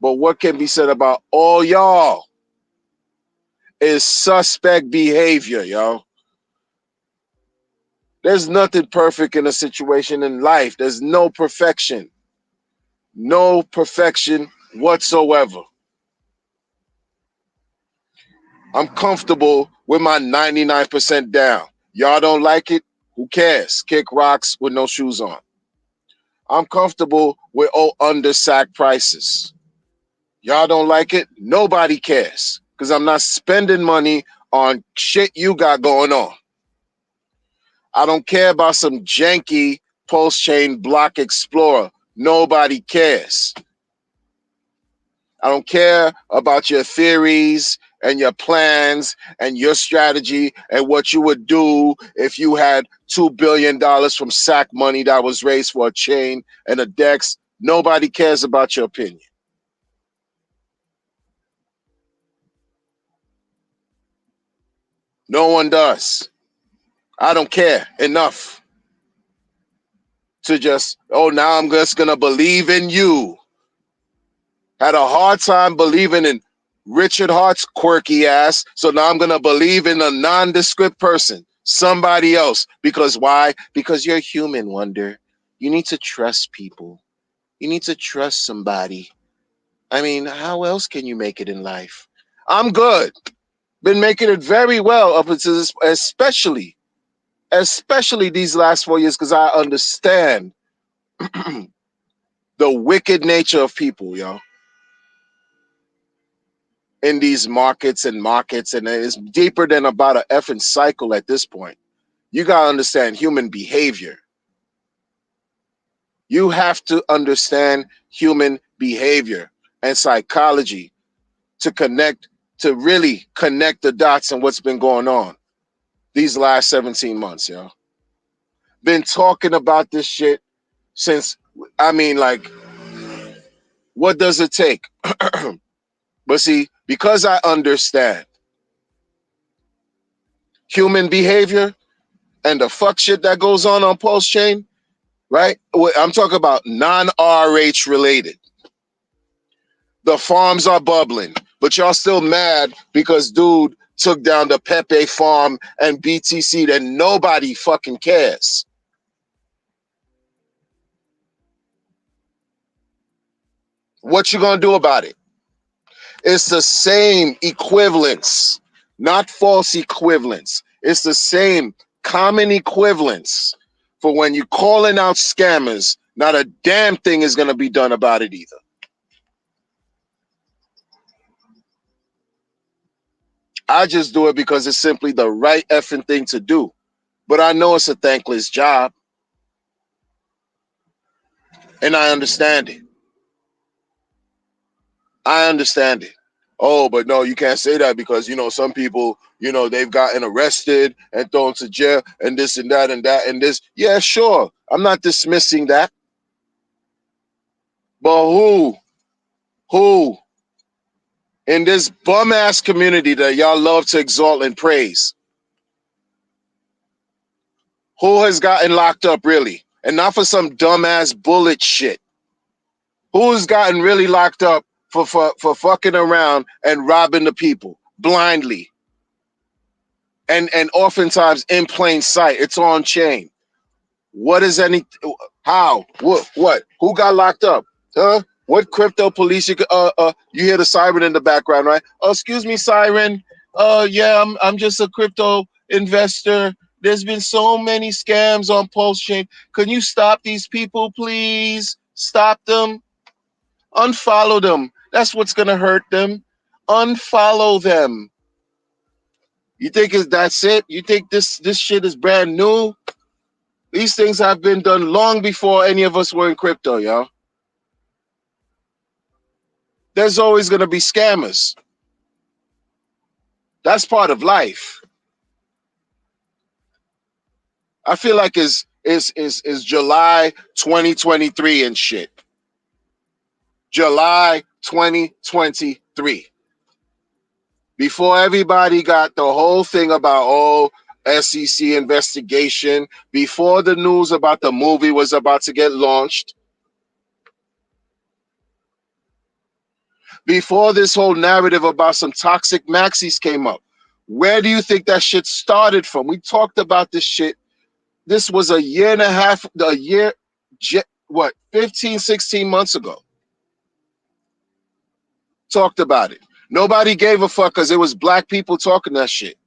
But what can be said about all y'all is suspect behavior, yo. There's nothing perfect in a situation in life. There's no perfection. No perfection whatsoever. I'm comfortable with my 99% down. Y'all don't like it? Who cares? Kick rocks with no shoes on. I'm comfortable with under sack prices. Y'all don't like it? Nobody cares. Because I'm not spending money on shit you got going on. I don't care about some janky pulse chain block explorer. Nobody cares. I don't care about your theories and your plans and your strategy and what you would do if you had $2 billion from SAC money that was raised for a chain and a DEX. Nobody cares about your opinion. No one does. I don't care enough to just, oh, now I'm just going to believe in you. Had a hard time believing in Richard Hart's quirky ass, so now I'm going to believe in a nondescript person, somebody else. Because why? Because you're human, Wonder. You need to trust people. You need to trust somebody. I mean, how else can you make it in life? I'm good. Been making it very well up until this, especially these last 4 years, because I understand the wicked nature of people, yo, in these markets, and it's deeper than about a effing cycle at this point. You gotta understand human behavior. You have to understand human behavior and psychology to really connect the dots on what's been going on these last 17 months, yo. Been talking about this shit since, I mean, like, what does it take? But see, because I understand human behavior and the fuck shit that goes on Pulse Chain, right? I'm talking about non-RH related. The farms are bubbling, but y'all still mad because dude took down the Pepe farm and BTC that nobody fucking cares. What you gonna do about it? It's the same equivalence, not false equivalence. It's the same common equivalence for when you're calling out scammers. Not a damn thing is gonna be done about it either. I just do it because it's simply the right effing thing to do. But I know it's a thankless job, and I understand it. I understand it. Oh, but no, you can't say that because, some people, they've gotten arrested and thrown to jail and this and that and that and this. Yeah, sure. I'm not dismissing that. But who in this bum ass community that y'all love to exalt and praise, who has gotten locked up really? And not for some dumbass bullet shit. Who's gotten really locked up for fucking around and robbing the people blindly? And oftentimes in plain sight. It's on chain. What is how? What? Who got locked up? Huh? What crypto police you hear the siren in the background, right? Oh, excuse me, siren. Yeah, I'm just a crypto investor. There's been so many scams on Pulse Chain. Can you stop these people, please? Stop them. Unfollow them. That's what's gonna hurt them. Unfollow them. You think that's it? You think this shit is brand new? These things have been done long before any of us were in crypto, y'all. There's always gonna be scammers. That's part of life. I feel like is July 2023 and shit. July 2023. Before everybody got the whole thing about SEC investigation, before the news about the movie was about to get launched, Before this whole narrative about some toxic maxis came up. Where do you think that shit started from? We talked about this shit. This was a year and a half, 15, 16 months ago. Talked about it. Nobody gave a fuck because it was black people talking that shit.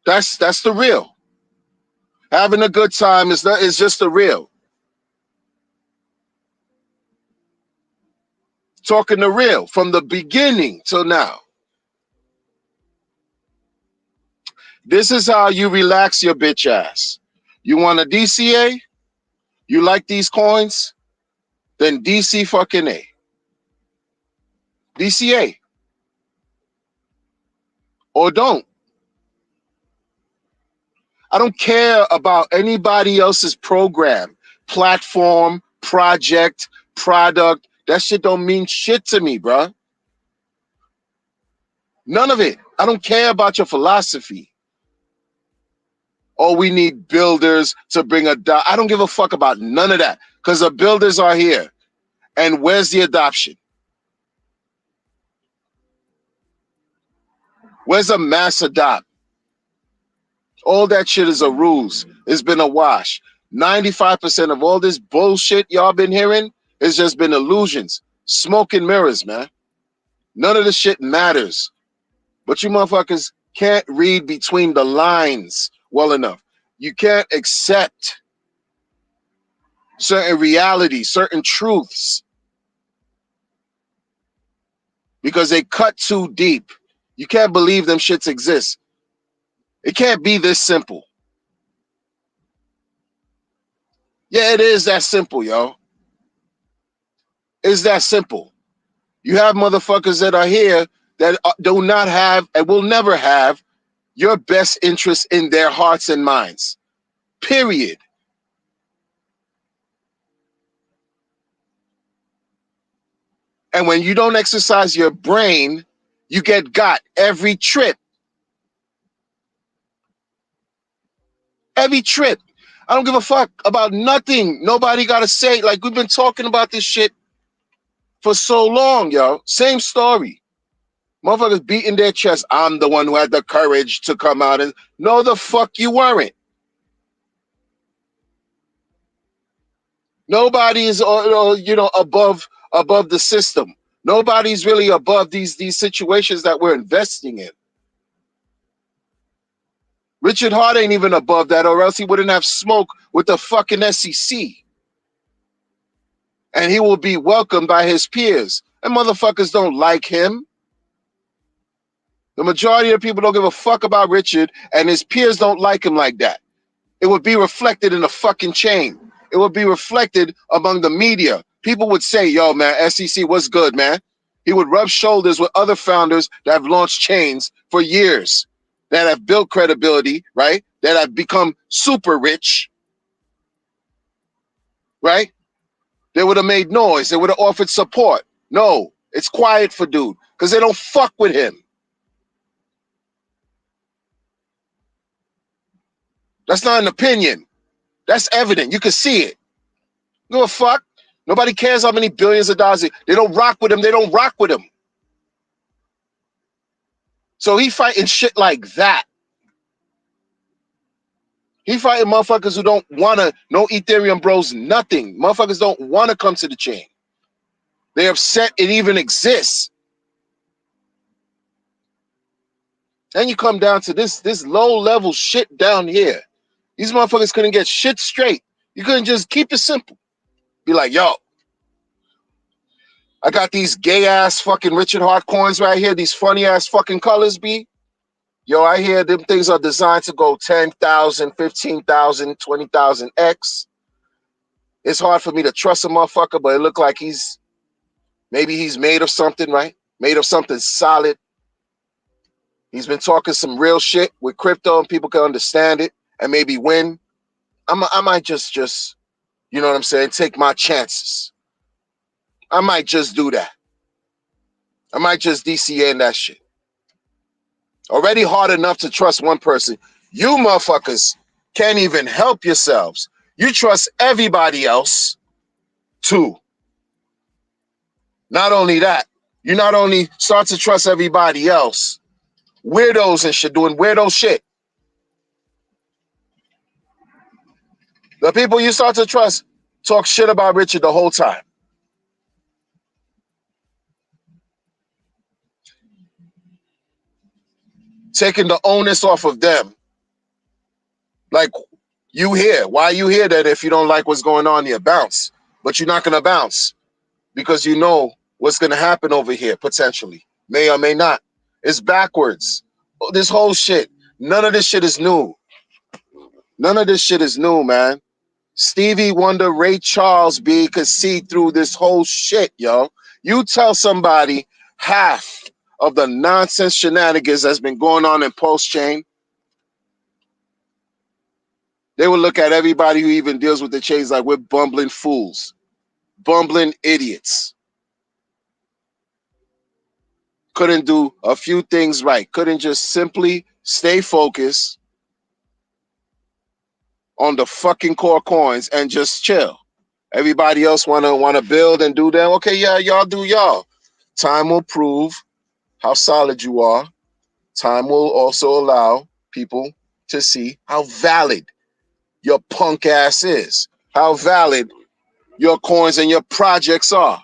That's the real. Having a good time is just the real. Talking the real from the beginning till now. This is how you relax your bitch ass. You want a DCA? You like these coins? Then DC fucking A. DCA. Or don't. I don't care about anybody else's program, platform, project, product. That shit don't mean shit to me, bruh. None of it. I don't care about your philosophy. Oh, we need builders to bring I don't give a fuck about none of that because the builders are here. And where's the adoption? Where's a mass adopt? All that shit is a ruse. It's been a wash. 95% of all this bullshit y'all been hearing has just been illusions. Smoke and mirrors, man. None of the shit matters. But you motherfuckers can't read between the lines well enough. You can't accept certain realities, certain truths, because they cut too deep. You can't believe them shits exist. It can't be this simple. Yeah, it is that simple, yo. It's that simple. You have motherfuckers that are here that do not have and will never have your best interest in their hearts and minds. Period. And when you don't exercise your brain, you get got every trip. Every trip. I don't give a fuck about nothing. Nobody got to say. Like, we've been talking about this shit for so long, yo. Same story. Motherfuckers beating their chest. I'm the one who had the courage to come out and... No, the fuck you weren't. Nobody is, above the system. Nobody's really above these situations that we're investing in. Richard Hart ain't even above that, or else he wouldn't have smoke with the fucking SEC. And he will be welcomed by his peers. And motherfuckers don't like him. The majority of people don't give a fuck about Richard, and his peers don't like him like that. It would be reflected in the fucking chain. It would be reflected among the media. People would say, yo, man, SEC, what's good, man? He would rub shoulders with other founders that have launched chains for years, that have built credibility, right? That have become super rich, right? They would have made noise. They would have offered support. No, it's quiet for dude because they don't fuck with him. That's not an opinion. That's evident. You can see it. Give a fuck. Nobody cares how many billions of dollars. They don't rock with him. They don't rock with him. So he fighting shit like that. He fighting motherfuckers who don't want to, no Ethereum bros, nothing. Motherfuckers don't want to come to the chain. They're upset it even exists. Then you come down to this low level shit down here. These motherfuckers couldn't get shit straight. You couldn't just keep it simple. Be like, yo, I got these gay ass fucking Richard Hart coins right here. These funny ass fucking colors, B. Yo, I hear them things are designed to go 10,000, 15,000, 20,000 X. It's hard for me to trust a motherfucker, but it look like maybe he's made of something, right? Made of something solid. He's been talking some real shit with crypto and people can understand it and maybe win. I might just, you know what I'm saying, take my chances. I might just do that. I might just DCA in that shit. Already hard enough to trust one person. You motherfuckers can't even help yourselves. You trust everybody else too. Not only that, you not only start to trust everybody else, weirdos and shit doing weirdo shit. The people you start to trust talk shit about Richard the whole time. Taking the onus off of them. Like, you here. Why you here that if you don't like what's going on here? Bounce. But you're not going to bounce because you know what's going to happen over here, potentially. May or may not. It's backwards. This whole shit. None of this shit is new. None of this shit is new, man. Stevie Wonder, Ray Charles, B, could see through this whole shit, yo. You tell somebody half of the nonsense shenanigans that's been going on in Pulse Chain, they will look at everybody who even deals with the chains like we're bumbling fools, bumbling idiots. Couldn't do a few things right. Couldn't just simply stay focused on the fucking core coins and just chill. Everybody else wanna build and do that. Okay, yeah, y'all do y'all. Time will prove how solid you are. Time will also allow people to see how valid your punk ass is, how valid your coins and your projects are.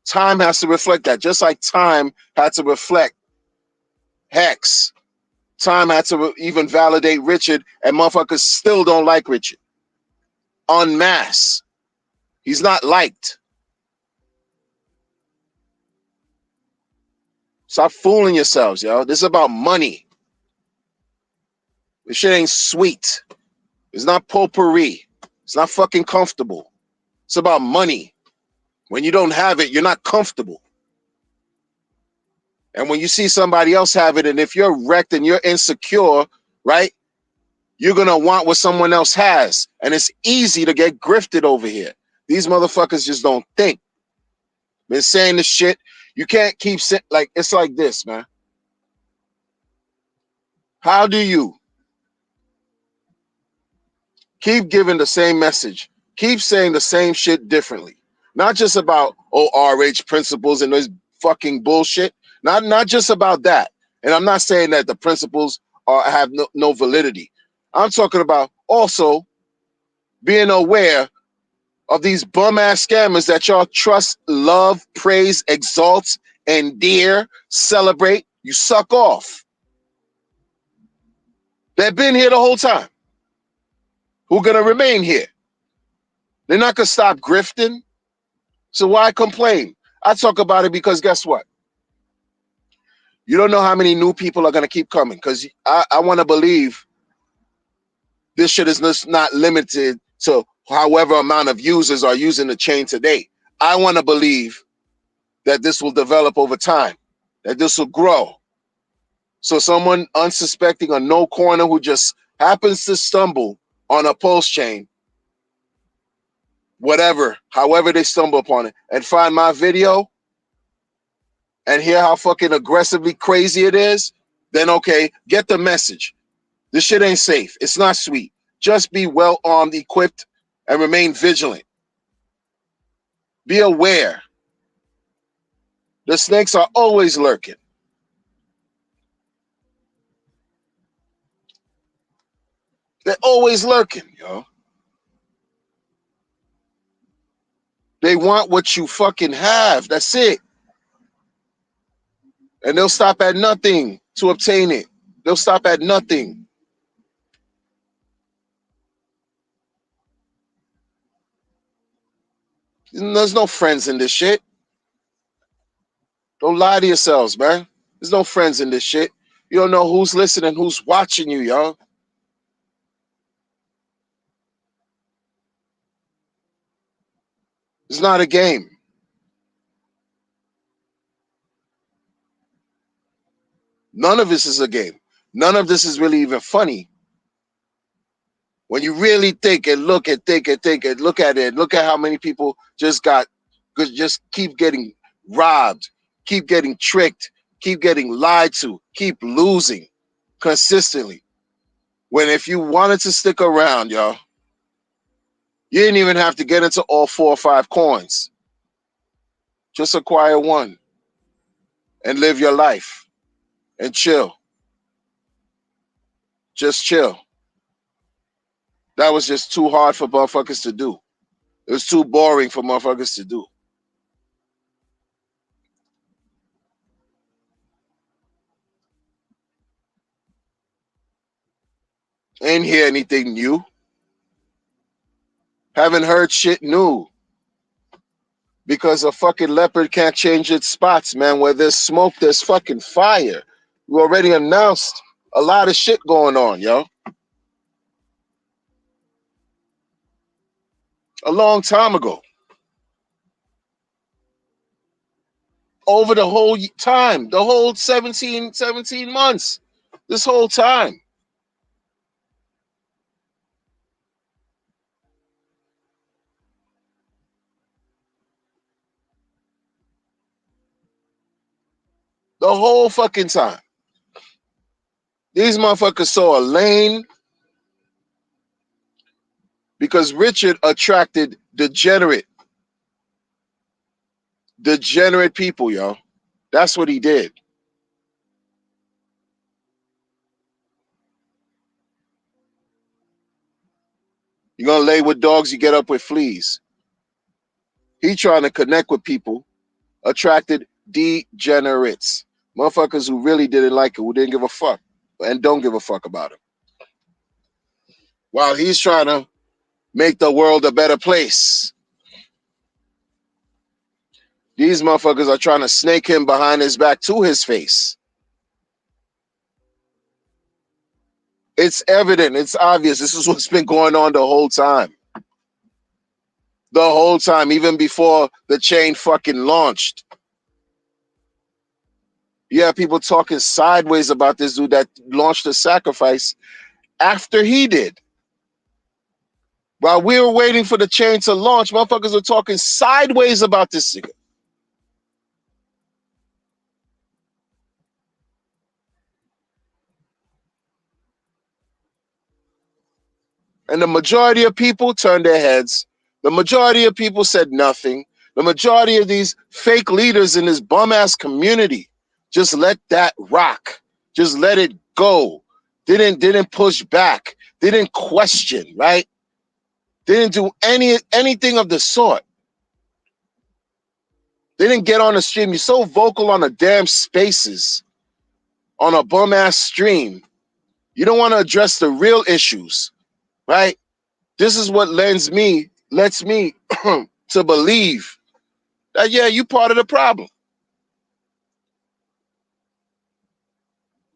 Time has to reflect that, just like time had to reflect Hex. Time had to even validate Richard, and motherfuckers still don't like Richard. En masse. He's not liked. Stop fooling yourselves, yo. This is about money. This shit ain't sweet. It's not potpourri. It's not fucking comfortable. It's about money. When you don't have it, you're not comfortable. And when you see somebody else have it, and if you're wrecked and you're insecure, right, you're going to want what someone else has. And it's easy to get grifted over here. These motherfuckers just don't think. Been saying this shit. You can't keep saying, like, it's like this, man. How do you keep giving the same message, keep saying the same shit differently? Not just about RH principles and this fucking bullshit. Not just about that. And I'm not saying that the principles have no validity. I'm talking about also being aware of these bum ass scammers that y'all trust, love, praise, exalt, endear, celebrate. You suck off. They've been here the whole time. Who gonna remain here? They're not gonna stop grifting. So why complain? I talk about it because guess what? You don't know how many new people are gonna keep coming, because I want to believe this shit is just not limited to however amount of users are using the chain today. I want to believe that this will develop over time, that this will grow. So someone unsuspecting, a no corner who just happens to stumble on a Pulse Chain, whatever, however they stumble upon it, and find my video and hear how fucking aggressively crazy it is, then okay, get the message. This shit ain't safe. It's not sweet. Just be well armed, equipped, and remain vigilant. Be aware. The snakes are always lurking. They're always lurking, yo. They want what you fucking have. That's it. And they'll stop at nothing to obtain it. They'll stop at nothing. There's no friends in this shit. Don't lie to yourselves, man. There's no friends in this shit. You don't know who's listening, who's watching you, yo. It's not a game. None of this is a game. None of this is really even funny. When you really think and look and think and think and look at it, look at how many people just keep getting robbed, keep getting tricked, keep getting lied to, keep losing consistently. When if you wanted to stick around, y'all, you didn't even have to get into all 4 or 5 coins. Just acquire one and live your life and chill. Just chill. That was just too hard for motherfuckers to do. It was too boring for motherfuckers to do. Ain't hear anything new. Haven't heard shit new. Because a fucking leopard can't change its spots, man. Where there's smoke, there's fucking fire. We already announced a lot of shit going on, yo. A long time ago. Over the whole time, the whole 17 months. This whole time. The whole fucking time. These motherfuckers saw a lane because Richard attracted degenerate people, yo. That's what he did. You're gonna lay with dogs, you get up with fleas. He trying to connect with people, attracted degenerates. Motherfuckers who really didn't like it, who didn't give a fuck, and don't give a fuck about him. While he's trying to make the world a better place. These motherfuckers are trying to snake him behind his back to his face. It's evident. It's obvious. This is what's been going on the whole time. The whole time, even before the chain fucking launched. You have people talking sideways about this dude that launched the sacrifice after he did. While we were waiting for the chain to launch, motherfuckers were talking sideways about this nigga. And the majority of people turned their heads. The majority of people said nothing. The majority of these fake leaders in this bum-ass community just let that rock. Just let it go. Didn't push back. Didn't question, right? Didn't do anything of the sort. They didn't get on the stream. You're so vocal on the damn spaces on a bum-ass stream. You don't want to address the real issues, right? This is what lets me to believe that, yeah, you part of the problem.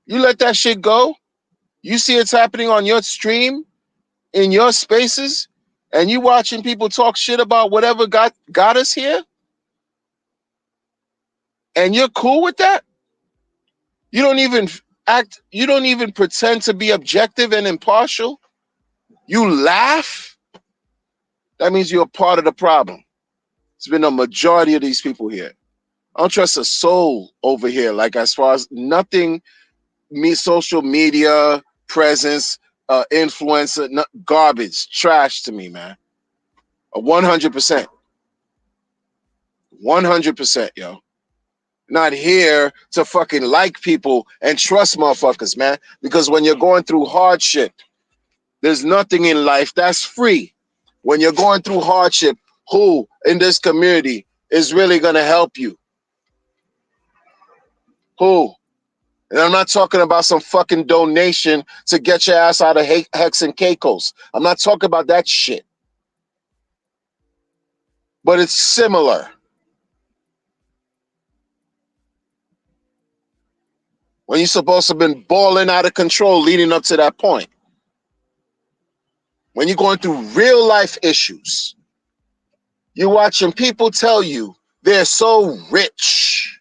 You let that shit go. You see it's happening on your stream, in your spaces, and you watching people talk shit about whatever got us here, and you're cool with that? You don't even pretend to be objective and impartial. You laugh. That means you're a part of the problem. It's been a majority of these people here. I don't trust a soul over here. Like, as far as nothing, social media presence, influencer, garbage, trash to me, man. 100%. 100%, yo. Not here to fucking like people and trust motherfuckers, man. Because when you're going through hardship, there's nothing in life that's free. When you're going through hardship, who in this community is really going to help you? Who? And I'm not talking about some fucking donation to get your ass out of Hex and Caicos. I'm not talking about that shit. But it's similar. When you're supposed to have been balling out of control leading up to that point. When you're going through real life issues, you're watching people tell you they're so rich.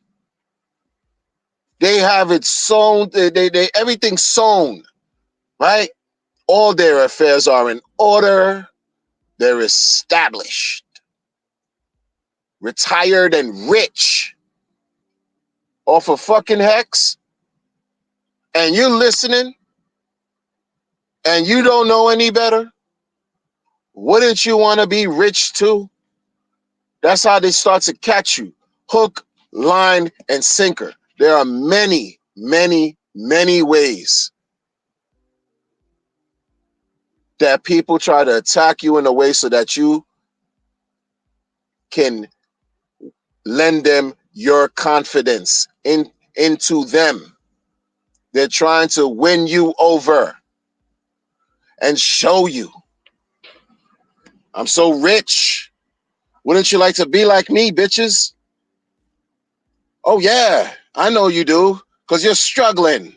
They have it sewn, they everything's sewn, right? All their affairs are in order. They're established, retired, and rich off of fucking Hex. And you're listening and you don't know any better. Wouldn't you want to be rich too? That's how they start to catch you. Hook, line, and sinker. There are many, many, many ways that people try to attack you in a way so that you can lend them your confidence into them. They're trying to win you over and show you, I'm so rich. Wouldn't you like to be like me, bitches? Oh, yeah, I know you do, because you're struggling.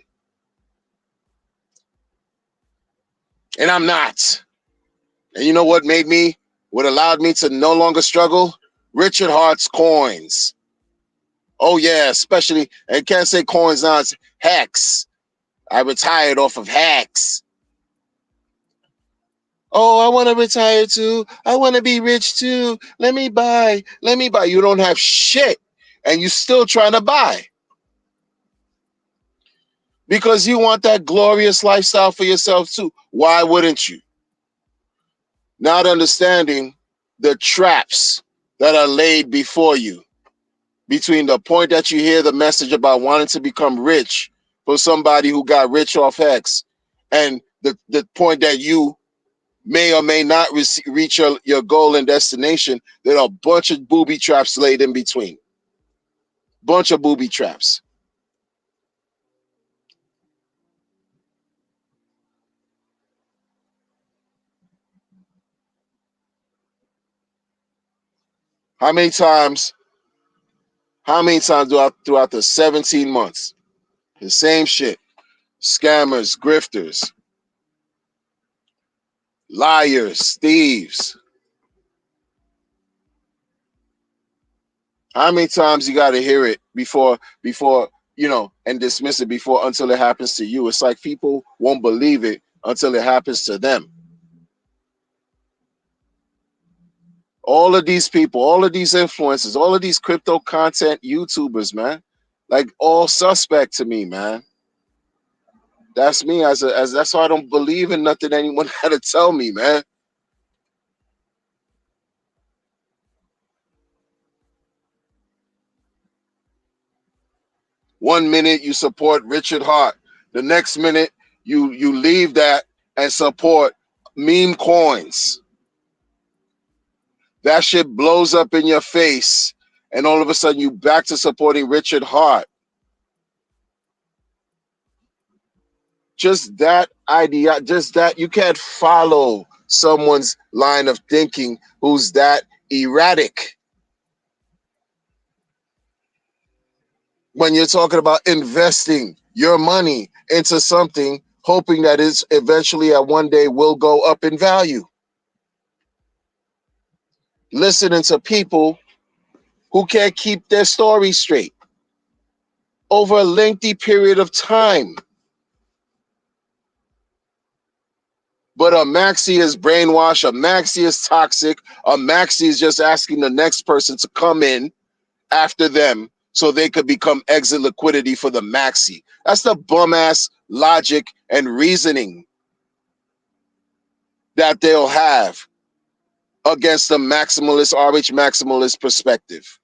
And I'm not. And you know what allowed me to no longer struggle? Richard Hart's coins. Oh, yeah, especially, and can't say coins now, it's hacks. I retired off of hacks. Oh, I want to retire too. I want to be rich too. Let me buy. Let me buy. You don't have shit and you still trying to buy because you want that glorious lifestyle for yourself too. Why wouldn't you? Not understanding the traps that are laid before you between the point that you hear the message about wanting to become rich for somebody who got rich off X and the point that you may or may not reach your goal and destination. There are a bunch of booby traps laid in between. Bunch of booby traps. How many times? How many times throughout the 17 months? The same shit. Scammers, grifters, liars, thieves. How many times you got to hear it before and dismiss it before until it happens to you? It's like people won't believe it until it happens to them. All of these people, all of these influencers, all of these crypto content YouTubers, man, like all suspect to me, man. That's me as that's why I don't believe in nothing anyone had to tell me, man. 1 minute you support Richard Hart, the next minute you leave that and support meme coins. That shit blows up in your face, and all of a sudden you back to supporting Richard Hart. Just that idea, just that you can't follow someone's line of thinking who's that erratic. When you're talking about investing your money into something, hoping that it's eventually at one day will go up in value. Listening to people who can't keep their story straight over a lengthy period of time. But a maxi is brainwashed, a maxi is toxic, a maxi is just asking the next person to come in after them so they could become exit liquidity for the maxi. That's the bum ass logic and reasoning that they'll have against the maximalist, RH maximalist perspective.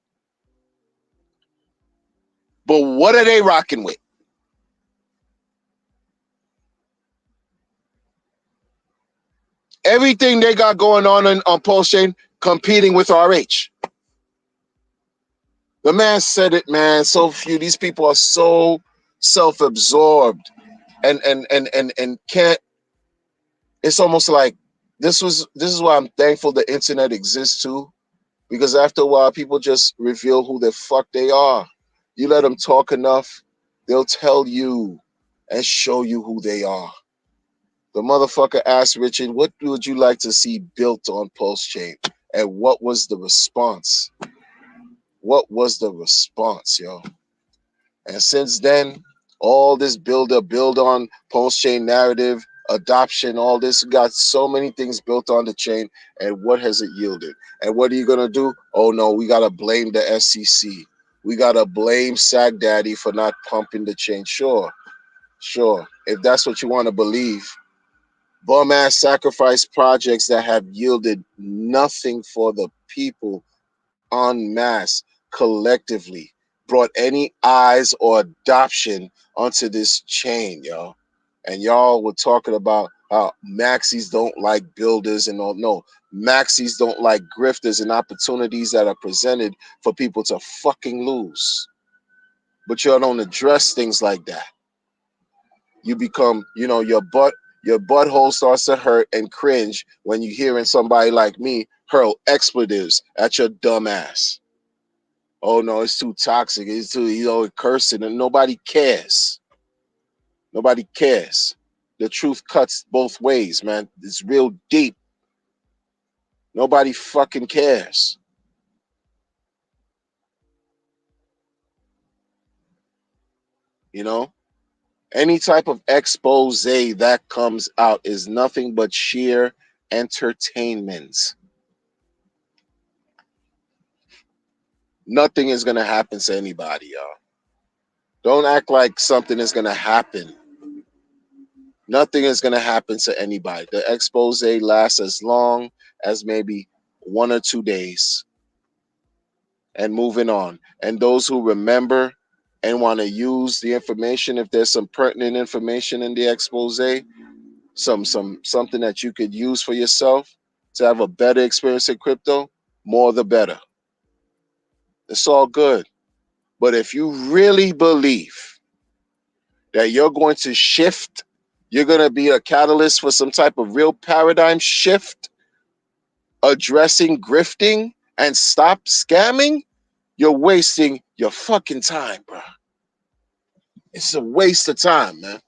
But what are they rocking with? Everything they got going on Pulse Chain competing with RH. The man said it, man. So few. These people are so self-absorbed and can't. It's almost like this is why I'm thankful the internet exists too, because after a while people just reveal who the fuck they are. You let them talk enough, they'll tell you and show you who they are. The motherfucker asked Richard, "What would you like to see built on Pulse Chain?" And what was the response? What was the response, yo? And since then, all this build on Pulse Chain narrative, adoption, all this got so many things built on the chain. And what has it yielded? And what are you gonna do? Oh no, we gotta blame the SEC. We gotta blame Sag Daddy for not pumping the chain. Sure. If that's what you want to believe. Bum ass sacrifice projects that have yielded nothing for the people en masse collectively brought any eyes or adoption onto this chain, y'all. And y'all were talking about how maxis don't like builders and all. No, maxis don't like grifters and opportunities that are presented for people to fucking lose. But y'all don't address things like that. You become, your butthole starts to hurt and cringe when you hearing somebody like me hurl expletives at your dumb ass. Oh no, it's too toxic. It's too, cursing, and nobody cares. Nobody cares. The truth cuts both ways, man. It's real deep. Nobody fucking cares. You know? Any type of expose that comes out is nothing but sheer entertainment. Nothing is gonna happen to anybody, y'all. Don't act like something is gonna happen. Nothing is gonna happen to anybody. The expose lasts as long as maybe 1 or 2 days, and moving on. And those who remember and want to use the information, if there's some pertinent information in the expose, something that you could use for yourself to have a better experience in crypto, more the better. It's all good. But if you really believe that you're going to shift, you're going to be a catalyst for some type of real paradigm shift, addressing grifting and stop scamming, you're wasting your fucking time, bro. It's a waste of time, man.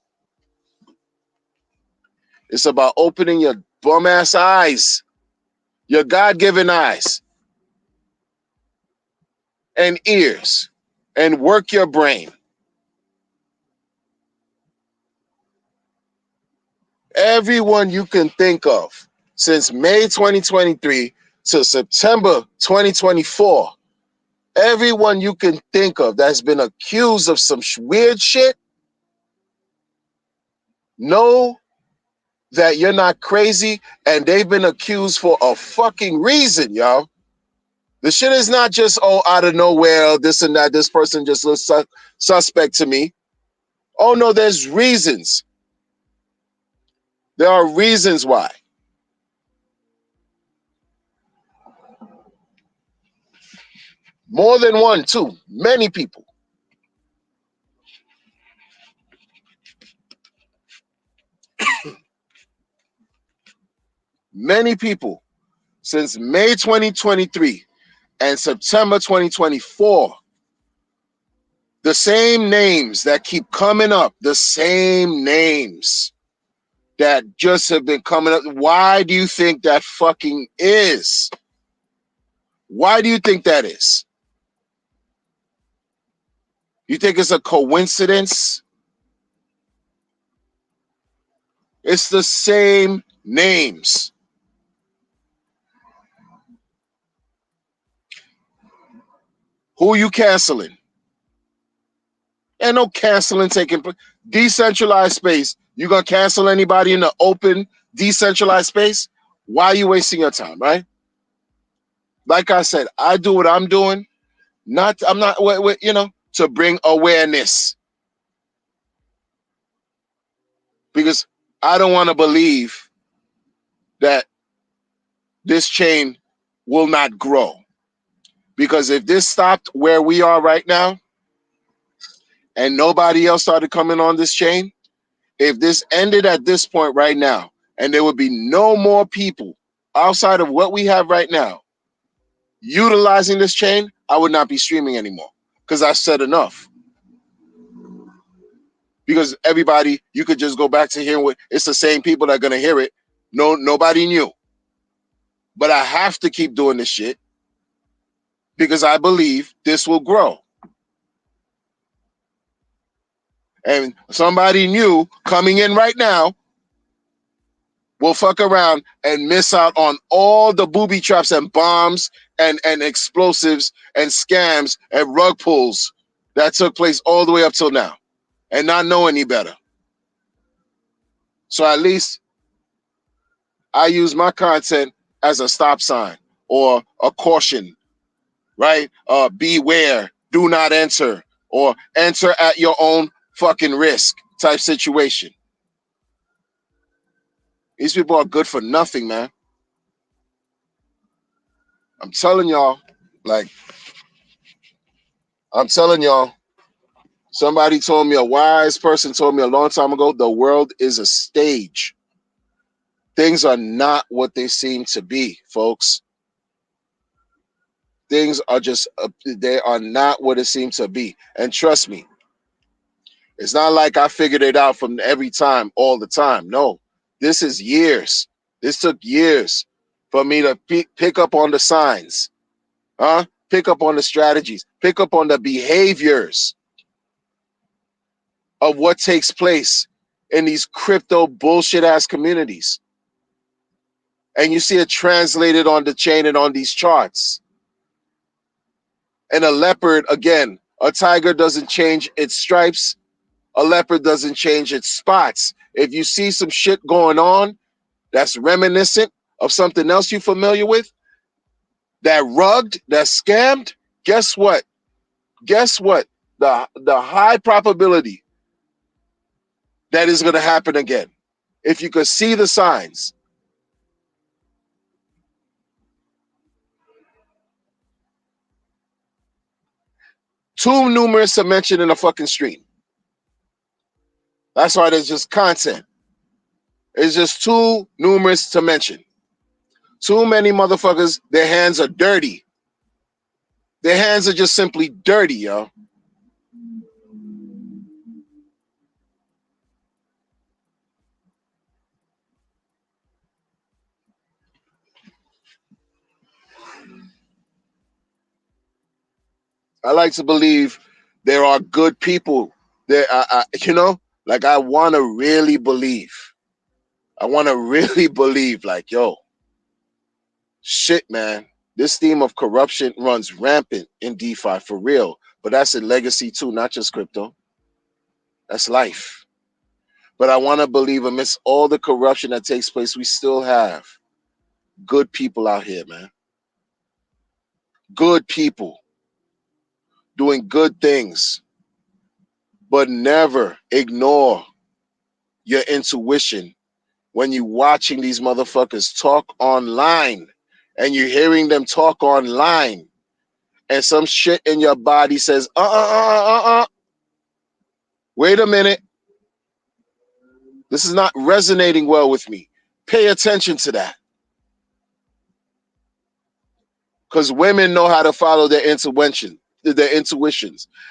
It's about opening your bum ass eyes, your God given eyes and ears, and work your brain. Everyone you can think of since May 2023 to September 2024, everyone you can think of that's been accused of some weird shit, know that you're not crazy, and they've been accused for a fucking reason, y'all. The shit is not just, oh, out of nowhere, this and that, this person just looks suspect to me. Oh, no, there's reasons. There are reasons why. More than one, too. Many people. Many people since May 2023 and September 2024, the same names that keep coming up, the same names that just have been coming up. Why do you think that fucking is? Why do you think that is? You think it's a coincidence? It's the same names. Who are you canceling? Ain't no canceling taking place. Decentralized space. You gonna cancel anybody in the open, decentralized space? Why are you wasting your time, right? Like I said, I do what I'm doing. I'm not, to bring awareness, because I don't want to believe that this chain will not grow. Because if this stopped where we are right now and nobody else started coming on this chain, if this ended at this point right now and there would be no more people outside of what we have right now utilizing this chain, I would not be streaming anymore, because I said enough. Because everybody, you could just go back to hearing what it's the same people that are gonna hear it. No, nobody knew. But I have to keep doing this shit because I believe this will grow. And somebody new coming in right now will fuck around and miss out on all the booby traps and bombs and explosives and scams and rug pulls that took place all the way up till now and not know any better. So at least I use my content as a stop sign or a caution right? Beware, do not enter, or enter at your own fucking risk type situation. These people are good for nothing, man. I'm telling y'all, like, I'm telling y'all, somebody told me, a wise person told me a long time ago, the world is a stage. Things are not what they seem to be, folks. Things are just, they are not what it seems to be. And trust me, it's not like I figured it out from every time, all the time. No, this is years. This took years for me to pick up on the signs, pick up on the strategies, pick up on the behaviors of what takes place in these crypto bullshit ass communities. And you see it translated on the chain and on these charts. And a leopard, again, a tiger doesn't change its stripes. A leopard doesn't change its spots. If you see some shit going on that's reminiscent of something else you're familiar with, that rugged, that scammed, guess what? Guess what? The high probability that is going to happen again. If you could see the signs. Too numerous to mention in a fucking stream. That's why there's just content. It's just too numerous to mention. Too many motherfuckers, their hands are dirty. Their hands are just simply dirty, yo. I like to believe there are good people. There, like I want to really believe. I want to really believe, like, yo, shit, man. This theme of corruption runs rampant in DeFi for real. But that's in legacy too, not just crypto. That's life. But I want to believe amidst all the corruption that takes place, we still have good people out here, man. Good people doing good things, but never ignore your intuition when you're watching these motherfuckers talk online and you're hearing them talk online and some shit in your body says, wait a minute. This is not resonating well with me. Pay attention to that. Because women know how to follow their intuitions.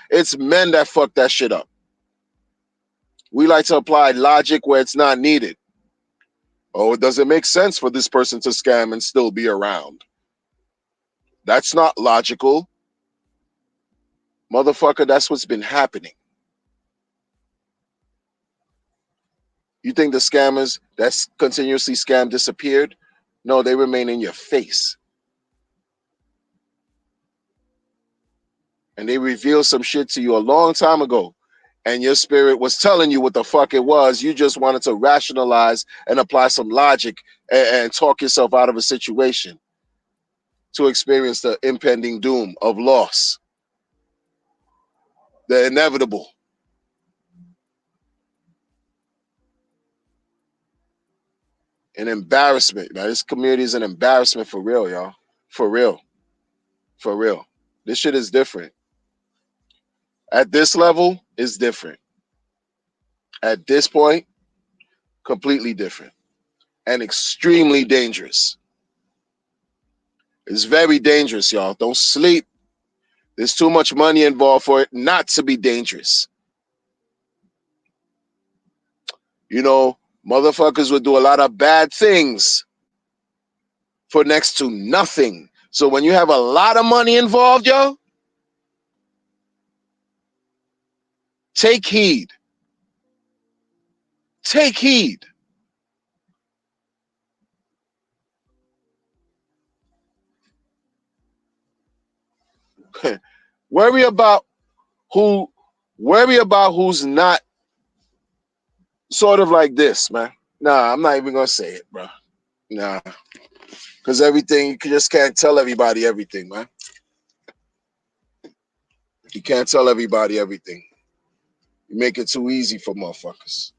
It's men that fuck that shit up. We like to apply logic where it's not needed. Oh, it doesn't make sense for this person to scam and still be around. That's not logical. Motherfucker, that's what's been happening. You think the scammers that continuously scam disappeared? No, they remain in your face. And they revealed some shit to you a long time ago. And your spirit was telling you what the fuck it was. You just wanted to rationalize and apply some logic and talk yourself out of a situation to experience the impending doom of loss, the inevitable. An embarrassment, man. This community is an embarrassment for real, y'all. For real. For real. This shit is different. At this level, it's different. At this point, completely different and extremely dangerous. It's very dangerous, y'all. Don't sleep. There's too much money involved for it not to be dangerous. You know, motherfuckers would do a lot of bad things for next to nothing. So when you have a lot of money involved, yo, take heed. Take heed. worry about who worry about who's not sort of like this, man. Nah, I'm not even gonna say it, bro. Nah. Because everything, you just can't tell everybody everything, man. You can't tell everybody everything. You make it too easy for motherfuckers.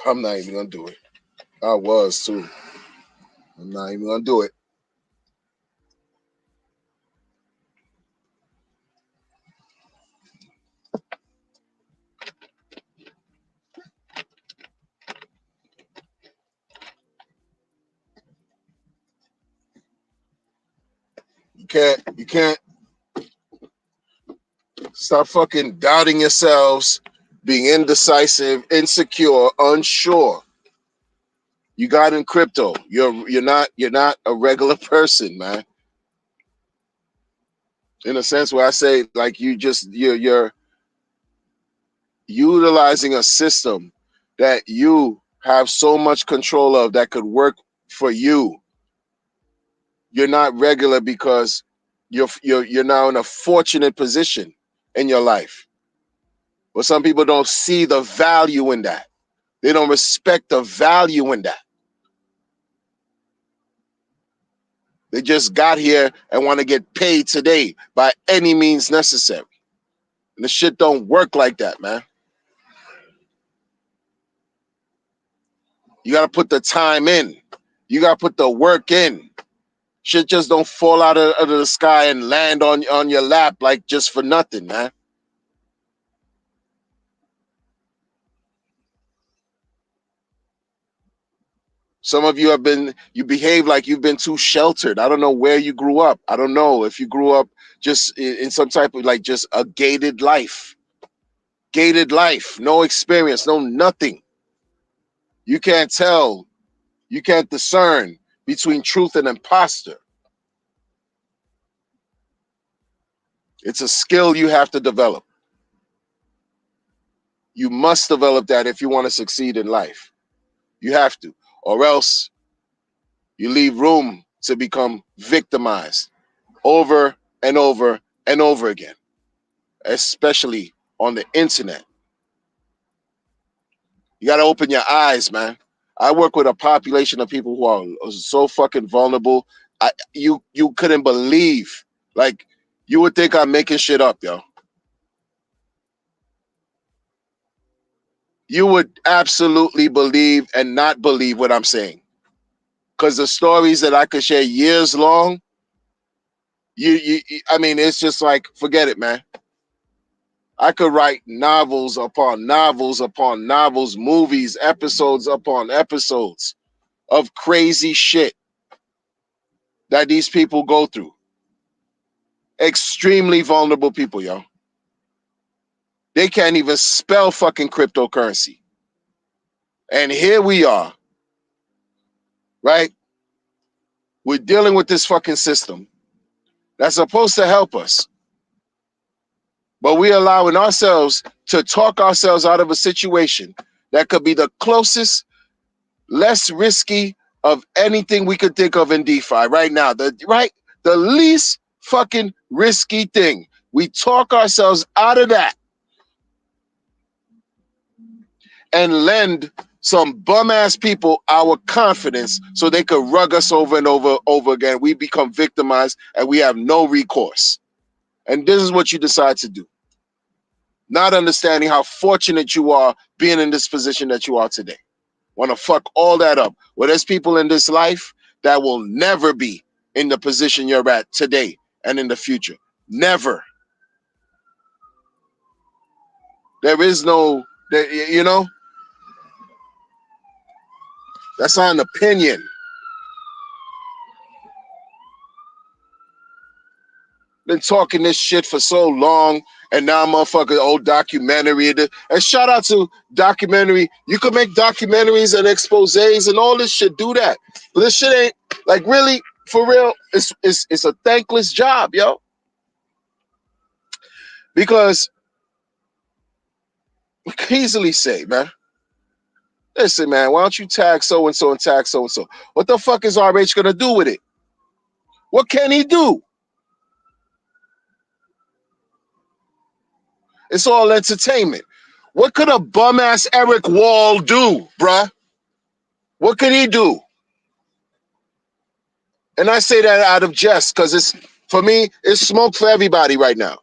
I'm not even gonna do it. I was too. I'm not even gonna do it. You can't stop fucking doubting yourselves, being indecisive, insecure, unsure. You got in crypto. You're not a regular person, man. In a sense where I say like you're utilizing a system that you have so much control of that could work for you. You're not regular because you're now in a fortunate position in your life. But some people don't see the value in that. They don't respect the value in that. They just got here and want to get paid today by any means necessary. And the shit don't work like that, man. You got to put the time in. You got to put the work in. Shit just don't fall out of the sky and land on your lap like just for nothing, man. Some of you you behave like you've been too sheltered. I don't know where you grew up. I don't know if you grew up just in some type of like just a gated life. Gated life, no experience, no nothing. You can't tell, you can't discern between truth and imposter. It's a skill you have to develop. You must develop that if you want to succeed in life. You have to, or else you leave room to become victimized over and over and over again, especially on the internet. You got to open your eyes, man. I work with a population of people who are so fucking vulnerable. You couldn't believe. Like, you would think I'm making shit up, yo. You would absolutely believe and not believe what I'm saying. Because the stories that I could share years long, I mean, it's just like, forget it, man. I could write novels upon novels upon novels, movies, episodes upon episodes of crazy shit that these people go through. Extremely vulnerable people, yo. They can't even spell fucking cryptocurrency. And here we are, right? We're dealing with this fucking system that's supposed to help us. But we're allowing ourselves to talk ourselves out of a situation that could be the closest, less risky of anything we could think of in DeFi right now. The least fucking risky thing. We talk ourselves out of that and lend some bum ass people our confidence so they could rug us over and over again. We become victimized and we have no recourse. And this is what you decide to do. Not understanding how fortunate you are being in this position that you are today. Want to fuck all that up. Well, there's people in this life that will never be in the position you're at today and in the future. Never. There is no, you know, that's not an opinion. Been talking this shit for so long, and now motherfucker, old documentary. And shout out to documentary. You could make documentaries and exposés and all this shit. Do that. But this shit ain't like really for real. It's a thankless job, yo. Because we can easily say, man, listen, man, why don't you tag so and so and tag so and so? What the fuck is RH gonna do with it? What can he do? It's all entertainment. What could a bum ass Eric Wall do, bruh? What could he do? And I say that out of jest because it's, for me, it's smoke for everybody right now.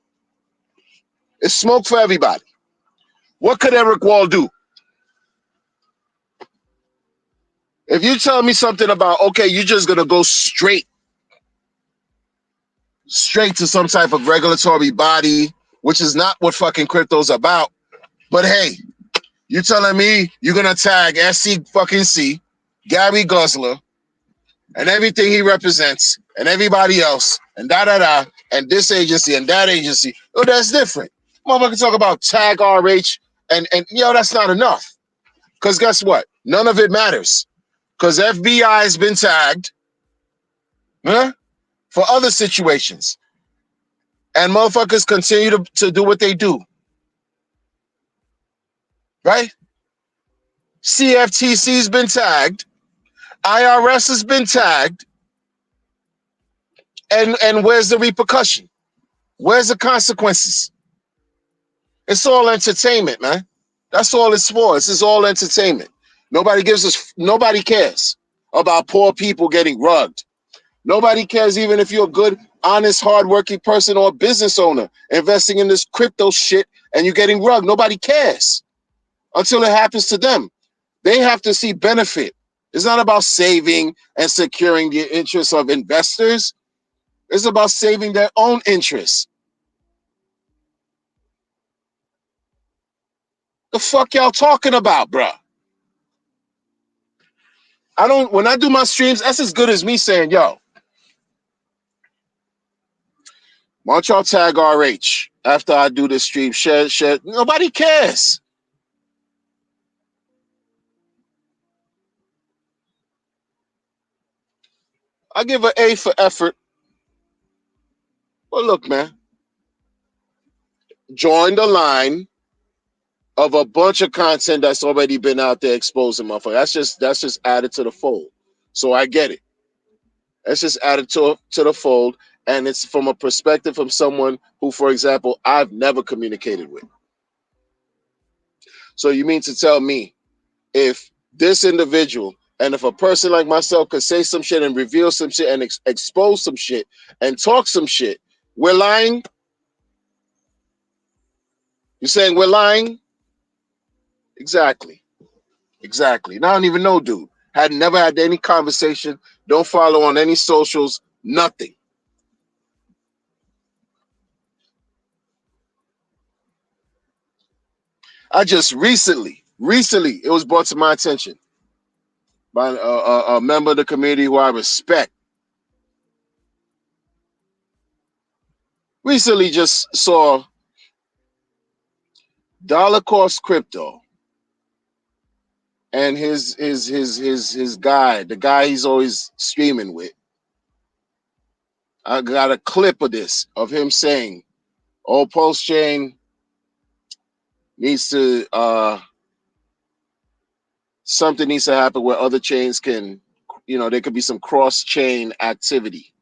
It's smoke for everybody. What could Eric Wall do? If you tell me something about, okay, you're just going to go straight to some type of regulatory body, which is not what fucking crypto's about. But hey, you telling me you're going to tag SC fucking C, Gary Gensler, and everything he represents, and everybody else, and da-da-da, and this agency and that agency. Oh, that's different. Motherfucker talk about tag RH, and that's not enough. Because guess what? None of it matters. Because FBI has been tagged for other situations. And motherfuckers continue to do what they do. Right? CFTC's been tagged. IRS has been tagged. And where's the repercussion? Where's the consequences? It's all entertainment, man. That's all it's for. This is all entertainment. Nobody cares about poor people getting rugged. Nobody cares even if you're a good, honest, hardworking person or a business owner investing in this crypto shit and you're getting rugged. Nobody cares until it happens to them. They have to see benefit. It's not about saving and securing the interests of investors. It's about saving their own interests. The fuck y'all talking about, bruh? When I do my streams, that's as good as me saying, yo, why don't y'all tag RH after I do this stream? Share. Nobody cares. I give an A for effort. Well, look, man. Join the line of a bunch of content that's already been out there exposing motherfuckers. That's just added to the fold. So I get it. That's just added to the fold. And it's from a perspective from someone who, for example, I've never communicated with. So you mean to tell me if this individual and if a person like myself could say some shit and reveal some shit and expose some shit and talk some shit, we're lying? You're saying we're lying? Exactly. And I don't even know, dude. Had never had any conversation. Don't follow on any socials. Nothing. I just recently, it was brought to my attention by a member of the community who I respect. Recently just saw Dollar Cost Crypto and his guy, the guy he's always streaming with. I got a clip of this, of him saying, oh, Pulse Chain needs to something needs to happen where other chains can, there could be some cross-chain activity,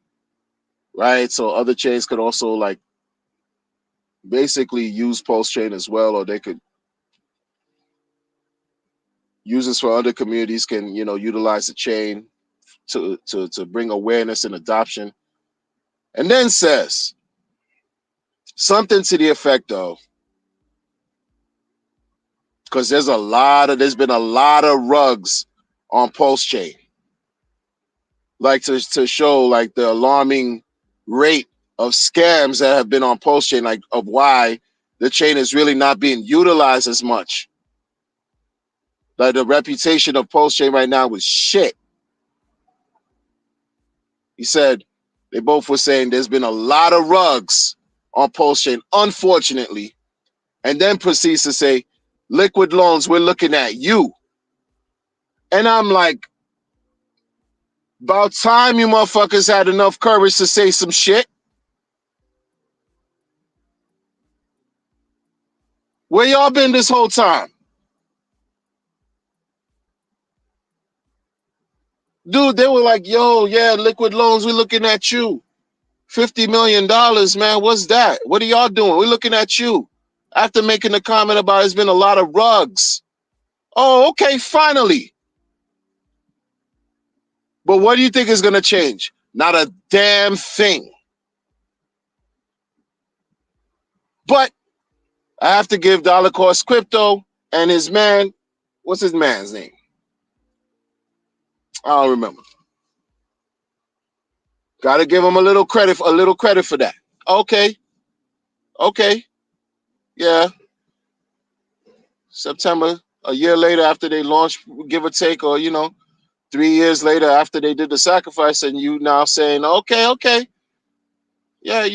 right? So other chains could also like basically use Pulse Chain as well, or they could use this for other communities can, utilize the chain to bring awareness and adoption. And then says something to the effect of, because there's been a lot of rugs on Pulse Chain, like to show like the alarming rate of scams that have been on Pulse Chain, like of why the chain is really not being utilized as much. Like the reputation of Pulse Chain right now was shit. He said they both were saying there's been a lot of rugs on Pulse Chain, unfortunately, and then proceeds to say, Liquid Loans, we're looking at you. And I'm like, about time you motherfuckers had enough courage to say some shit. Where y'all been this whole time? Dude, they were like, yo, yeah, Liquid Loans, we're looking at you. $50 million, man, what's that? What are y'all doing? We're looking at you. After making a comment about it's been a lot of rugs. Oh, okay, finally. But what do you think is going to change? Not a damn thing. But I have to give Dollar Cost Crypto and his man, what's his man's name? I don't remember. Got to give him a little credit for that. Okay, okay, yeah. September, a year later after they launched, give or take, or 3 years later after they did the sacrifice, and you now saying, okay, yeah,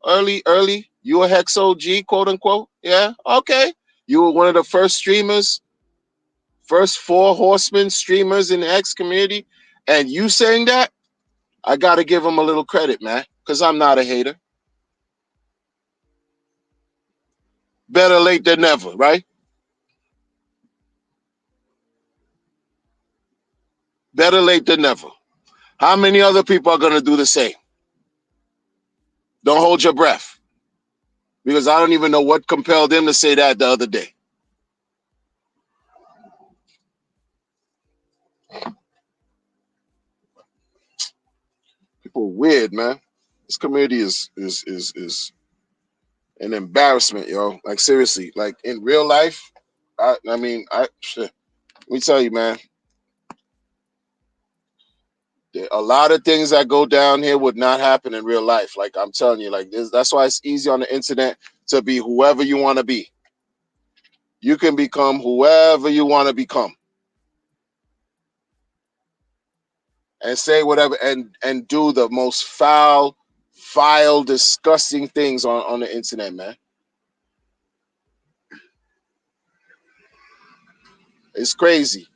early, you a Hex OG, quote unquote, yeah, okay, you were one of the first streamers, first 4 horsemen streamers in the X community, and you saying that, I got to give him a little credit, man, because I'm not a hater. Better late than never, right? Better late than never. How many other people are going to do the same? Don't hold your breath, because I don't even know what compelled them to say that the other day. People are weird, man. This community is an embarrassment, yo. Like seriously, like in real life, I mean, shit. Let me tell you, man. A lot of things that go down here would not happen in real life. Like I'm telling you, like this. That's why it's easy on the internet to be whoever you want to be. You can become whoever you want to become, and say whatever, and do the most foul, disgusting things on the internet, man. It's crazy.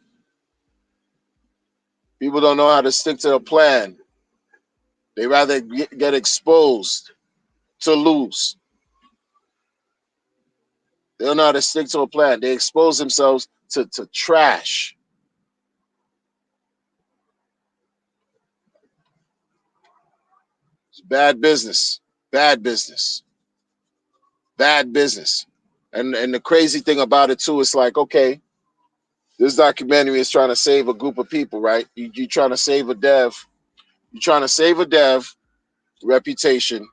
People don't know how to stick to a plan. They rather get exposed to lose. They don't know how to stick to a plan. They expose themselves to trash. It's bad business. Bad business. Bad business. And the crazy thing about it too, it's like, okay, this documentary is trying to save a group of people, right? You trying to save a dev. You're trying to save a dev reputation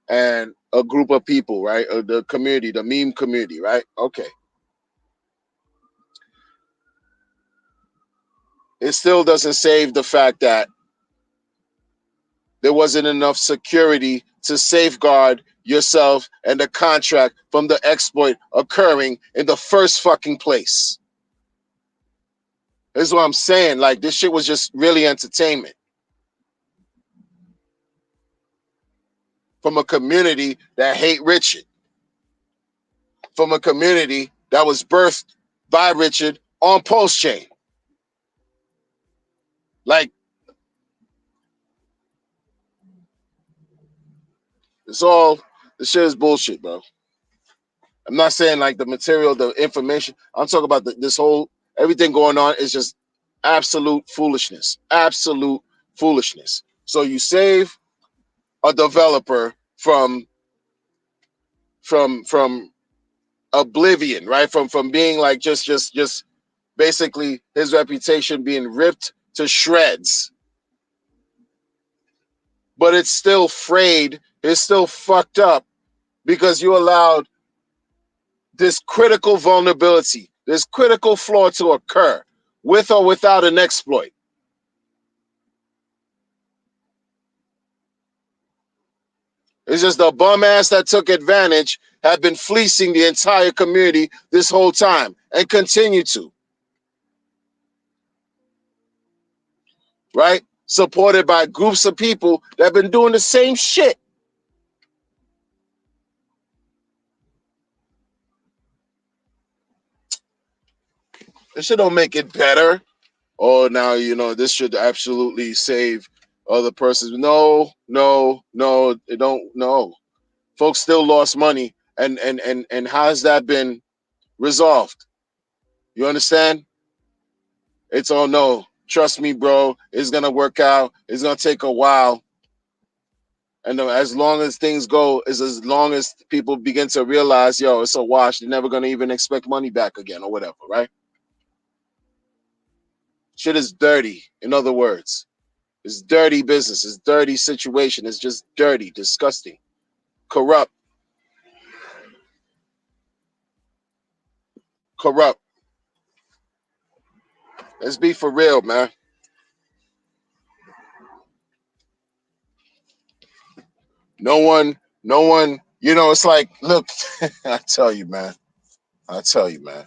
and a group of people, right? The community, the meme community, right? Okay. It still doesn't save the fact that there wasn't enough security to safeguard yourself and the contract from the exploit occurring in the first fucking place. This is what I'm saying. Like, this shit was just really entertainment from a community that hate Richard, from a community that was birthed by Richard on Post Chain. Like, it's all, the shit is bullshit, bro. I'm not saying like the material, the information. I'm talking about this whole, everything going on is just absolute foolishness. Absolute foolishness. So you save a developer from oblivion, right? From being like just basically his reputation being ripped to shreds. But it's still frayed, it's still fucked up because you allowed this critical vulnerability, this critical flaw to occur with or without an exploit. It's just the bum ass that took advantage had been fleecing the entire community this whole time and continue to. Right? Supported by groups of people that have been doing the same shit. This shit don't make it better. Oh, now, this should absolutely save other persons. No, it don't. No. Folks still lost money. And how has that been resolved? You understand? It's, oh no, trust me, bro. It's gonna work out. It's gonna take a while. And as long as things go, is as long as people begin to realize, yo, it's a wash. They're never gonna even expect money back again or whatever, right? Shit is dirty. In other words, it's dirty business. It's dirty situation. It's just dirty, disgusting, corrupt. corrupt. Let's be for real, man. No one, it's like, look, I tell you, man. I tell you, man.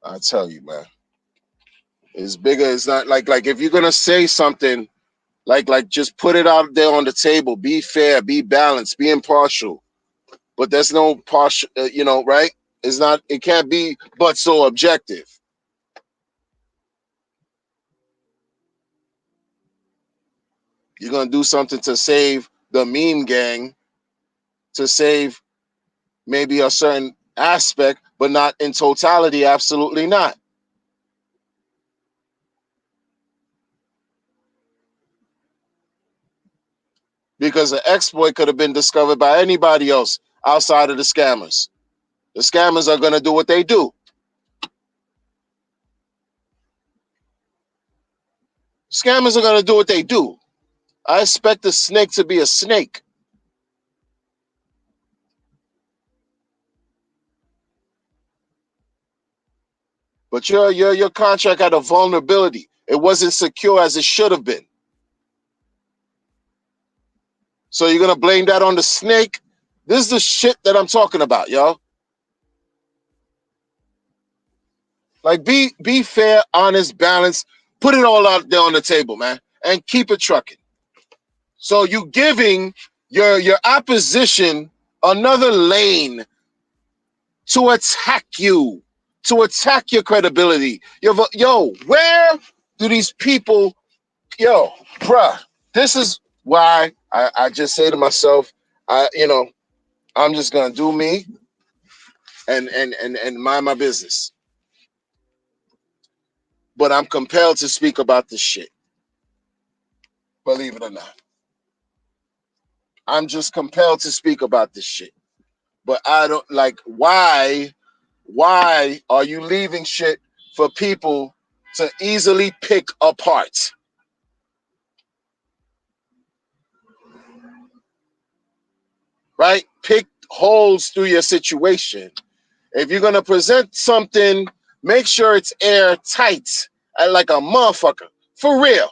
I tell you, man. It's bigger. It's not like if you're gonna say something, like just put it out there on the table. Be fair, be balanced, be impartial. But there's no partial, right? It's not. It can't be, but so objective. You're gonna do something to save the meme gang, to save maybe a certain aspect, but not in totality. Absolutely not. Because the exploit could have been discovered by anybody else outside of the scammers. The scammers are going to do what they do. Scammers are going to do what they do. I expect the snake to be a snake. But your contract had a vulnerability. It wasn't secure as it should have been. So you're going to blame that on the snake? This is the shit that I'm talking about, y'all. Like, be fair, honest, balanced. Put it all out there on the table, man, and keep it trucking. So you giving your opposition another lane to attack you, to attack your credibility. Yo, where do these people, bruh, this is why I just say to myself, I'm just gonna do me and mind my business. But I'm compelled to speak about this shit. Believe it or not. I'm just compelled to speak about this shit. But I don't like why are you leaving shit for people to easily pick apart? Right? Pick holes through your situation. If you're gonna present something, make sure it's airtight, like a motherfucker. For real.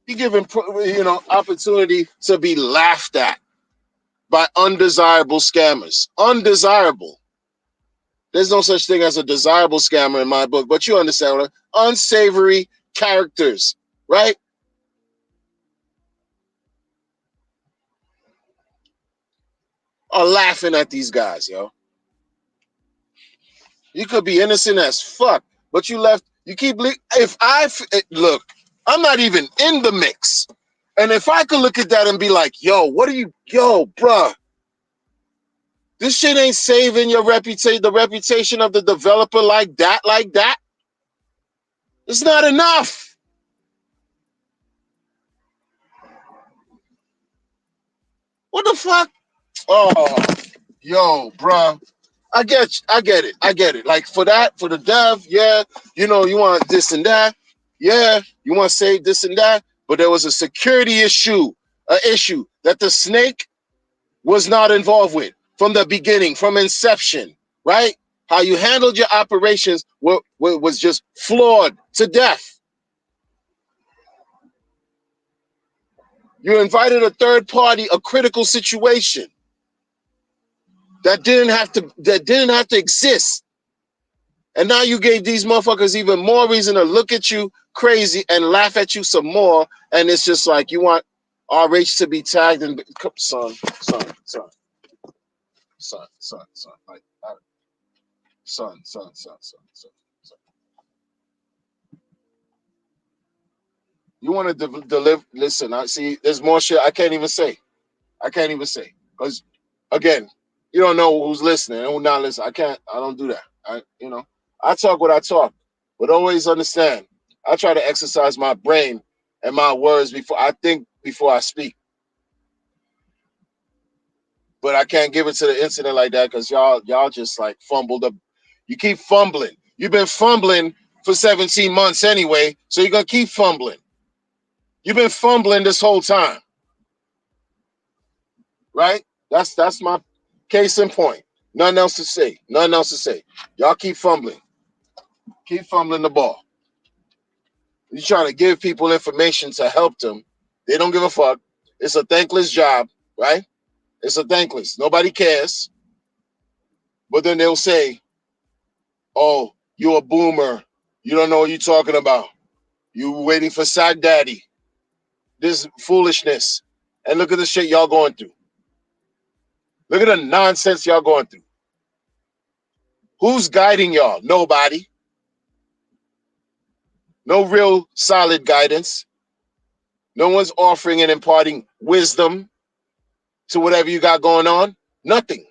You're giving opportunity to be laughed at by undesirable scammers. Undesirable. There's no such thing as a desirable scammer in my book, but you understand what unsavory characters, right? Are laughing at these guys, yo. You could be innocent as fuck, but you keep, look, I'm not even in the mix. And if I could look at that and be like, yo, bruh, this shit ain't saving your reputation, the reputation of the developer like that. It's not enough. What the fuck? Oh, yo, bruh. I get it. Like for the dev, yeah, you want this and that, yeah, you want to say this and that, but there was a security issue, that the snake was not involved with from the beginning, from inception, right? How you handled your operations was just flawed to death. You invited a third party, a critical situation that didn't have to exist. And now you gave these motherfuckers even more reason to look at you crazy and laugh at you some more. And it's just like you want RH to be tagged and son, like son. You want to deliver? Listen, I see. There's more shit I can't even say. Because again, you don't know who's listening and who's not listening. I don't do that. I talk what I talk, but always understand. I try to exercise my brain and my words before I speak. But I can't give it to the incident like that because y'all just like fumbled up. You keep fumbling. You've been fumbling for 17 months anyway, so you're going to keep fumbling. You've been fumbling this whole time, right? That's my case in point. Nothing else to say. Nothing else to say. Y'all keep fumbling. Keep fumbling the ball. You're trying to give people information to help them. They don't give a fuck. It's a thankless job, right? It's a thankless. Nobody cares. But then they'll say, oh, you're a boomer. You don't know what you're talking about. You waiting for Sad Daddy. This foolishness. And look at the shit y'all going through. Look at the nonsense y'all going through. Who's guiding y'all? Nobody. No real solid guidance. No one's offering and imparting wisdom to whatever you got going on. Nothing.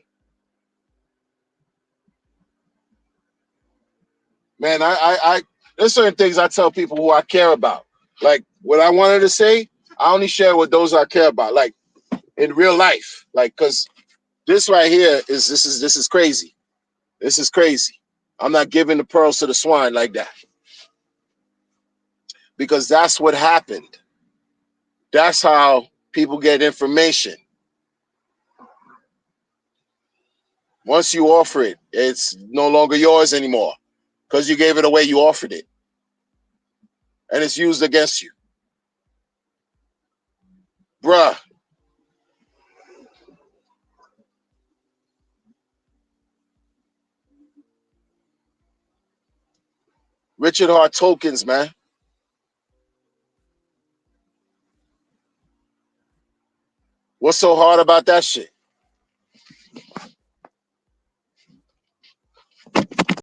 Man, there's certain things I tell people who I care about. Like what I wanted to say, I only share with those I care about. Like in real life. Like, cause this right here is this is crazy. This is crazy. I'm not giving the pearls to the swine like that. Because that's what happened. That's how people get information. Once you offer it, it's no longer yours anymore because you gave it away, you offered it. And it's used against you. Bruh. Richard Hart tokens, man. What's so hard about that shit?